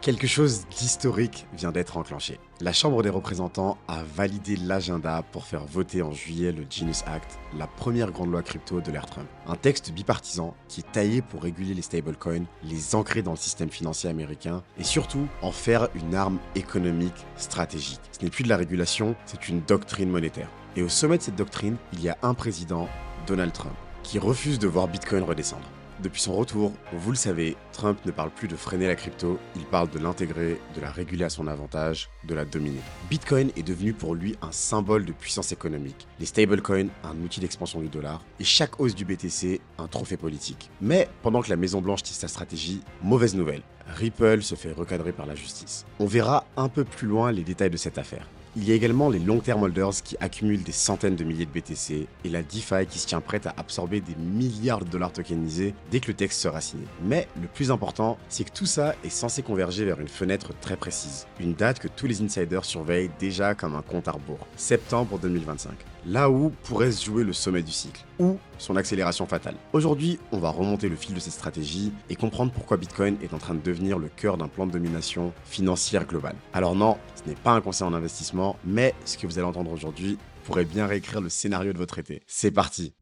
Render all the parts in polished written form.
Quelque chose d'historique vient d'être enclenché. La Chambre des représentants a validé l'agenda pour faire voter en juillet le Genius Act, la première grande loi crypto de l'ère Trump. Un texte bipartisan qui est taillé pour réguler les stablecoins, les ancrer dans le système financier américain et surtout en faire une arme économique stratégique. Ce n'est plus de la régulation, c'est une doctrine monétaire. Et au sommet de cette doctrine, il y a un président, Donald Trump, qui refuse de voir Bitcoin redescendre. Depuis son retour, vous le savez, Trump ne parle plus de freiner la crypto, il parle de l'intégrer, de la réguler à son avantage, de la dominer. Bitcoin est devenu pour lui un symbole de puissance économique, les stablecoins un outil d'expansion du dollar, et chaque hausse du BTC un trophée politique. Mais pendant que la Maison-Blanche tisse sa stratégie, mauvaise nouvelle, Ripple se fait recadrer par la justice. On verra un peu plus loin les détails de cette affaire. Il y a également les long-term holders qui accumulent des centaines de milliers de BTC et la DeFi qui se tient prête à absorber des milliards de dollars tokenisés dès que le texte sera signé. Mais le plus important, c'est que tout ça est censé converger vers une fenêtre très précise. Une date que tous les insiders surveillent déjà comme un compte à rebours. Septembre 2025. Là où pourrait se jouer le sommet du cycle, ou son accélération fatale. Aujourd'hui, on va remonter le fil de cette stratégie et comprendre pourquoi Bitcoin est en train de devenir le cœur d'un plan de domination financière globale. Alors non, ce n'est pas un conseil en investissement, mais ce que vous allez entendre aujourd'hui pourrait bien réécrire le scénario de votre été. C'est parti!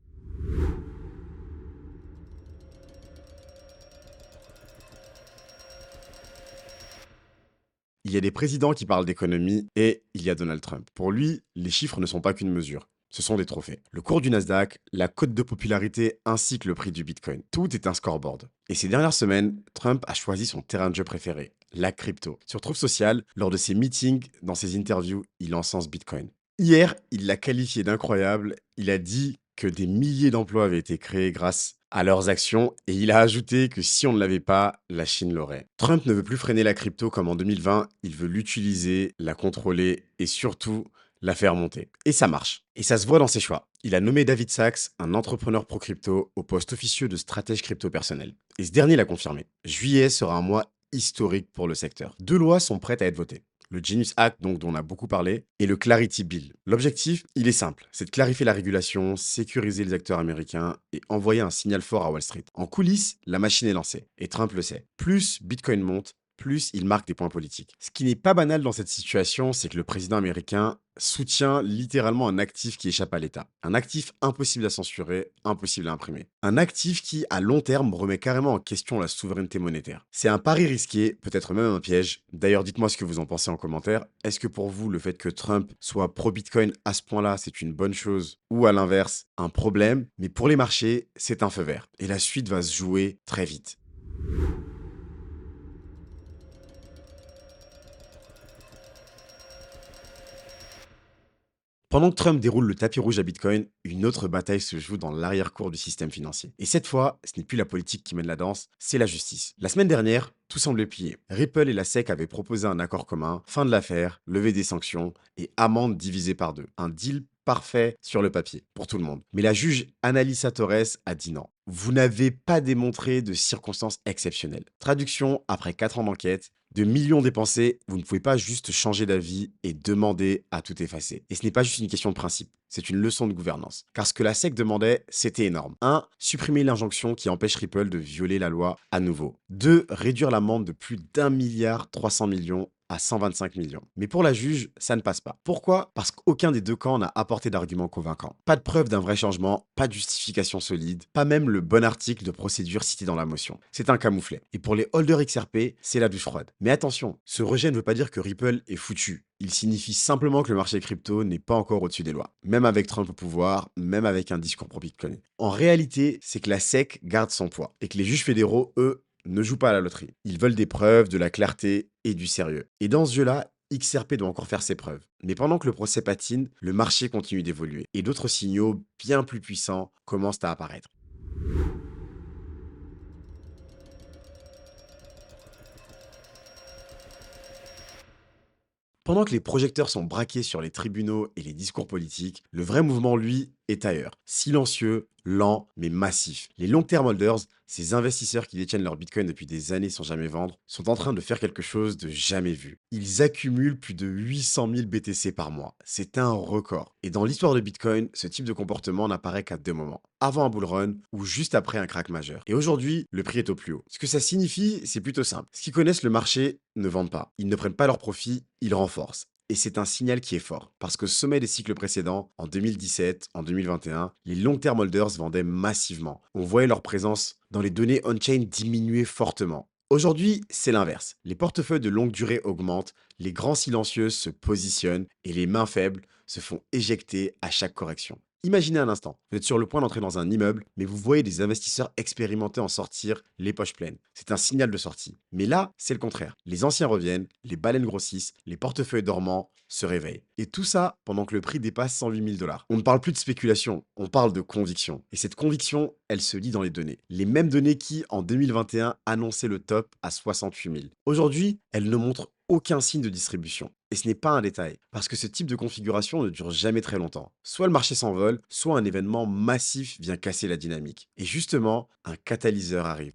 Il y a des présidents qui parlent d'économie et il y a Donald Trump. Pour lui, les chiffres ne sont pas qu'une mesure. Ce sont des trophées. Le cours du Nasdaq, la cote de popularité ainsi que le prix du Bitcoin. Tout est un scoreboard. Et ces dernières semaines, Trump a choisi son terrain de jeu préféré, la crypto. Sur Truth Social, lors de ses meetings, dans ses interviews, il encense Bitcoin. Hier, il l'a qualifié d'incroyable. Il a dit que des milliers d'emplois avaient été créés grâce à leurs actions et il a ajouté que si on ne l'avait pas, la Chine l'aurait. Trump ne veut plus freiner la crypto comme en 2020, il veut l'utiliser, la contrôler et surtout la faire monter. Et ça marche. Et ça se voit dans ses choix. Il a nommé David Sachs, un entrepreneur pro-crypto, au poste officieux de stratège crypto personnel. Et ce dernier l'a confirmé. Juillet sera un mois historique pour le secteur. Deux lois sont prêtes à être votées. Le Genius Act, donc, dont on a beaucoup parlé, et le Clarity Bill. L'objectif, il est simple, c'est de clarifier la régulation, sécuriser les acteurs américains et envoyer un signal fort à Wall Street. En coulisses, la machine est lancée, et Trump le sait. Plus Bitcoin monte, plus il marque des points politiques. Ce qui n'est pas banal dans cette situation, c'est que le président américain soutient littéralement un actif qui échappe à l'État. Un actif impossible à censurer, impossible à imprimer. Un actif qui, à long terme, remet carrément en question la souveraineté monétaire. C'est un pari risqué, peut-être même un piège. D'ailleurs, dites-moi ce que vous en pensez en commentaire. Est-ce que pour vous, le fait que Trump soit pro-Bitcoin à ce point-là, c'est une bonne chose ou à l'inverse, un problème? Mais pour les marchés, c'est un feu vert. Et la suite va se jouer très vite. Pendant que Trump déroule le tapis rouge à Bitcoin, une autre bataille se joue dans l'arrière-cour du système financier. Et cette fois, ce n'est plus la politique qui mène la danse, c'est la justice. La semaine dernière, tout semblait plié. Ripple et la SEC avaient proposé un accord commun, fin de l'affaire, levée des sanctions et amende divisée par deux. Un deal parfait sur le papier, pour tout le monde. Mais la juge Annalisa Torres a dit non. Vous n'avez pas démontré de circonstances exceptionnelles. Traduction, après 4 ans d'enquête, de millions dépensés, vous ne pouvez pas juste changer d'avis et demander à tout effacer. Et ce n'est pas juste une question de principe, c'est une leçon de gouvernance. Car ce que la SEC demandait, c'était énorme. 1. Supprimer l'injonction qui empêche Ripple de violer la loi à nouveau. 2. Réduire l'amende de plus d'1,3 milliard à 125 millions. Mais pour la juge, ça ne passe pas. Pourquoi? Parce qu'aucun des deux camps n'a apporté d'arguments convaincants. Pas de preuve d'un vrai changement, pas de justification solide, pas même le bon article de procédure cité dans la motion. C'est un camouflet. Et pour les holders XRP, c'est la douche froide. Mais attention, ce rejet ne veut pas dire que Ripple est foutu. Il signifie simplement que le marché crypto n'est pas encore au-dessus des lois. Même avec Trump au pouvoir, même avec un discours pro-Bitcoin. En réalité, c'est que la SEC garde son poids. Et que les juges fédéraux, eux, ne jouent pas à la loterie. Ils veulent des preuves, de la clarté et du sérieux. Et dans ce jeu-là, XRP doit encore faire ses preuves. Mais pendant que le procès patine, le marché continue d'évoluer. Et d'autres signaux bien plus puissants commencent à apparaître. Pendant que les projecteurs sont braqués sur les tribunaux et les discours politiques, le vrai mouvement, lui, est ailleurs. Silencieux, lent, mais massif. Les long-term holders, ces investisseurs qui détiennent leur Bitcoin depuis des années sans jamais vendre, sont en train de faire quelque chose de jamais vu. Ils accumulent plus de 800 000 BTC par mois. C'est un record. Et dans l'histoire de Bitcoin, ce type de comportement n'apparaît qu'à deux moments. Avant un bull run ou juste après un crack majeur. Et aujourd'hui, le prix est au plus haut. Ce que ça signifie, c'est plutôt simple. Ceux qui connaissent le marché ne vendent pas. Ils ne prennent pas leur profit, ils renforcent. Et c'est un signal qui est fort, parce qu'au sommet des cycles précédents, en 2017, en 2021, les long-term holders vendaient massivement. On voyait leur présence dans les données on-chain diminuer fortement. Aujourd'hui, c'est l'inverse. Les portefeuilles de longue durée augmentent, les grands silencieux se positionnent et les mains faibles se font éjecter à chaque correction. Imaginez un instant, vous êtes sur le point d'entrer dans un immeuble, mais vous voyez des investisseurs expérimentés en sortir les poches pleines. C'est un signal de sortie. Mais là, c'est le contraire. Les anciens reviennent, les baleines grossissent, les portefeuilles dormants se réveillent. Et tout ça pendant que le prix dépasse 108 000 dollars. On ne parle plus de spéculation, on parle de conviction. Et cette conviction, elle se lit dans les données. Les mêmes données qui, en 2021, annonçaient le top à 68 000. Aujourd'hui, elles ne montrent aucun signe de distribution. Et ce n'est pas un détail, parce que ce type de configuration ne dure jamais très longtemps. Soit le marché s'envole, soit un événement massif vient casser la dynamique. Et justement, un catalyseur arrive.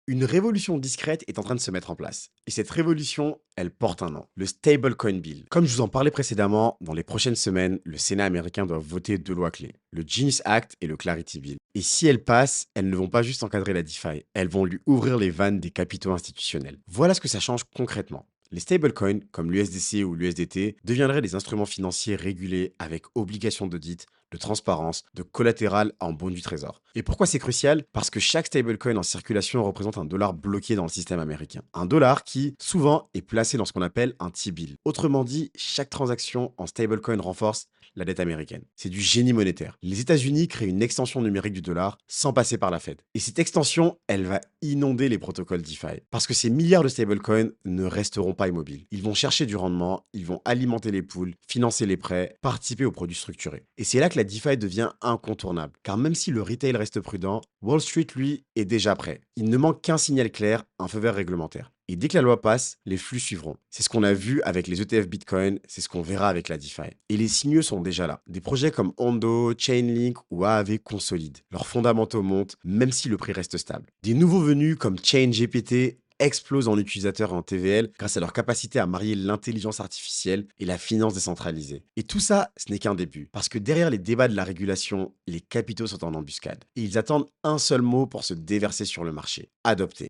Une révolution discrète est en train de se mettre en place. Et cette révolution, elle porte un nom, le Stablecoin Bill. Comme je vous en parlais précédemment, dans les prochaines semaines, le Sénat américain doit voter deux lois clés, le Genius Act et le Clarity Bill. Et si elles passent, elles ne vont pas juste encadrer la DeFi, elles vont lui ouvrir les vannes des capitaux institutionnels. Voilà ce que ça change concrètement. Les stablecoins, comme l'USDC ou l'USDT, deviendraient des instruments financiers régulés avec obligation d'audit, de transparence, de collatéral en bon du trésor. Et pourquoi c'est crucial? Parce que chaque stablecoin en circulation représente un dollar bloqué dans le système américain. Un dollar qui, souvent, est placé dans ce qu'on appelle un T-bill. Autrement dit, chaque transaction en stablecoin renforce la dette américaine. C'est du génie monétaire. Les États-Unis créent une extension numérique du dollar sans passer par la Fed. Et cette extension, elle va inonder les protocoles DeFi. Parce que ces milliards de stablecoins ne resteront pas immobiles. Ils vont chercher du rendement, ils vont alimenter les pools, financer les prêts, participer aux produits structurés. Et c'est là que la DeFi devient incontournable. Car même si le retail reste prudent, Wall Street, lui, est déjà prêt. Il ne manque qu'un signal clair, un feu vert réglementaire. Et dès que la loi passe, les flux suivront. C'est ce qu'on a vu avec les ETF Bitcoin, c'est ce qu'on verra avec la DeFi. Et les signaux sont déjà là. Des projets comme Ondo, Chainlink ou Aave consolident. Leurs fondamentaux montent, même si le prix reste stable. Des nouveaux venus comme ChainGPT explosent en utilisateurs et en TVL grâce à leur capacité à marier l'intelligence artificielle et la finance décentralisée. Et tout ça, ce n'est qu'un début. Parce que derrière les débats de la régulation, les capitaux sont en embuscade. Et ils attendent un seul mot pour se déverser sur le marché. Adopter.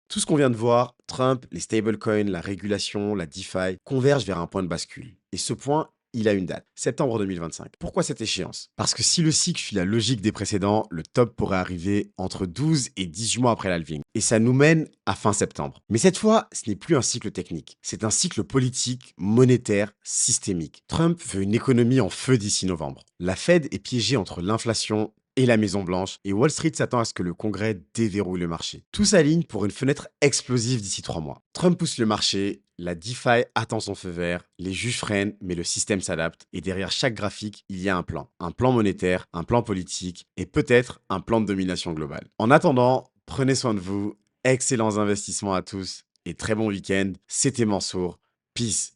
Tout ce qu'on vient de voir, Trump, les stablecoins, la régulation, la DeFi, convergent vers un point de bascule. Et ce point, il a une date, septembre 2025. Pourquoi cette échéance? Parce que si le cycle suit la logique des précédents, le top pourrait arriver entre 12 et 18 mois après l'halving. Et ça nous mène à fin septembre. Mais cette fois, ce n'est plus un cycle technique. C'est un cycle politique, monétaire, systémique. Trump veut une économie en feu d'ici novembre. La Fed est piégée entre l'inflation et la Maison-Blanche, et Wall Street s'attend à ce que le Congrès déverrouille le marché. Tout s'aligne pour une fenêtre explosive d'ici 3 mois. Trump pousse le marché, la DeFi attend son feu vert, les juges freinent, mais le système s'adapte, et derrière chaque graphique, il y a un plan. Un plan monétaire, un plan politique, et peut-être un plan de domination globale. En attendant, prenez soin de vous, excellents investissements à tous, et très bon week-end. C'était Mansour. Peace.